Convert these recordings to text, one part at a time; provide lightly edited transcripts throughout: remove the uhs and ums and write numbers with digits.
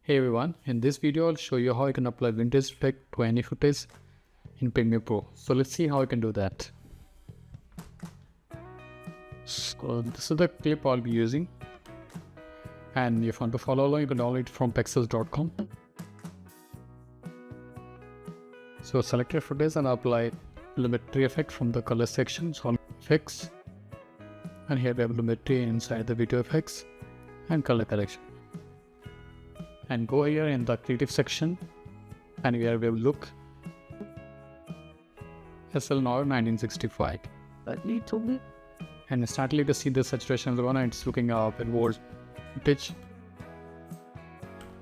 Hey everyone, in this video I'll show you how you can apply vintage effect to any footage in Premiere Pro. So let's see how you can do that. So this is the clip I'll be using, and if you want to follow along you can download it from pexels.com. So select your footage and apply lumetri effect from the color section. So effects, and here we have lumetri inside the video effects and color correction. And go here in the creative section, and here we have look SL9 1965. And instantly to see the saturation of the one, it's looking up and more pitch.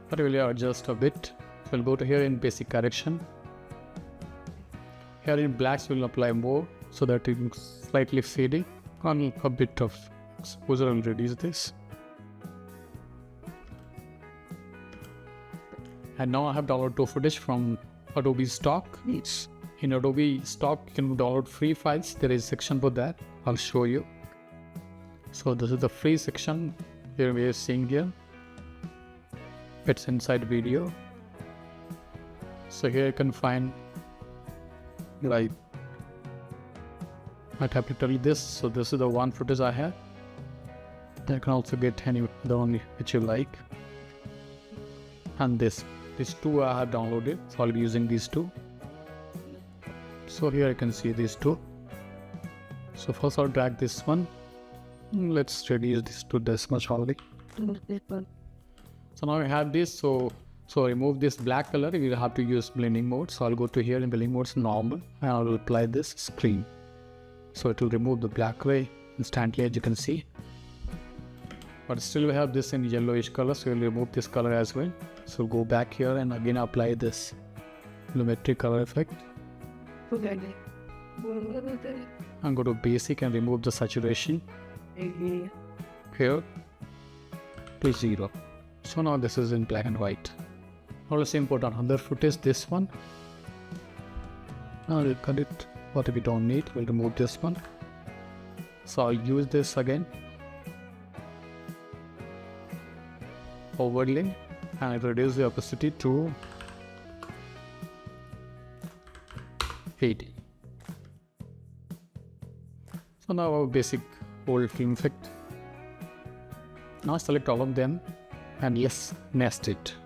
But we'll adjust a bit. So we'll go to here in basic correction. Here in blacks we'll apply more so that it looks slightly fading. And a bit of exposure will reduce this. And now I have downloaded two footage from Adobe Stock. In Adobe Stock you can download free files. There is a section for that. I'll show you. So this is the free section. Here we are seeing here. It's inside video. So here you can find, like, I have to tell you this. So this is the one footage I have. You can also get any the only which you like. And these two I have downloaded, so I'll be using these two. So here you can see these two. So first I'll drag this one. Let's reduce this to this much only. So now we have this. So remove this black color. We will have to use blending mode. So I'll go to here in blending mode normal, and I will apply this screen. So it will remove the black gray instantly, as you can see. But still we have this in yellowish color, so we'll remove this color as well. So go back here and again apply this lumetri color effect. And go to basic and remove the saturation here to 0. So now this is in black and white. Now let's import another footage, this one. Now we'll cut it. What if we don't need, we'll remove this one. So I'll use this again. Overlay, and reduce the opacity to 80. So now our basic old film effect. Now select all of them and yes, nest it.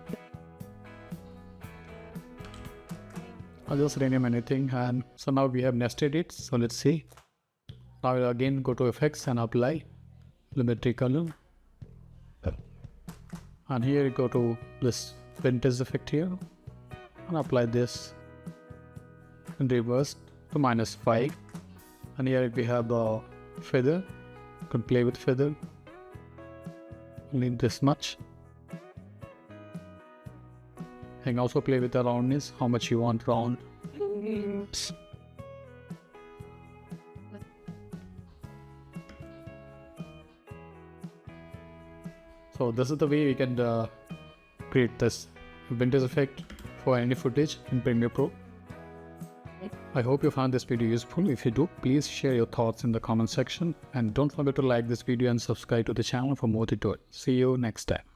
I'll just rename anything, and so now we have nested it. So let's see. Now we'll again go to effects and apply lumetri color. And here you go to this vintage effect here and apply this in reverse to -5. And here we have the feather. You can play with feather. Need this much. You can also play with the roundness, how much you want round. So this is the way we can create this vintage effect for any footage in Premiere Pro. I hope you found this video useful. If you do, please share your thoughts in the comment section, and don't forget to like this video and subscribe to the channel for more tutorials. See you next time.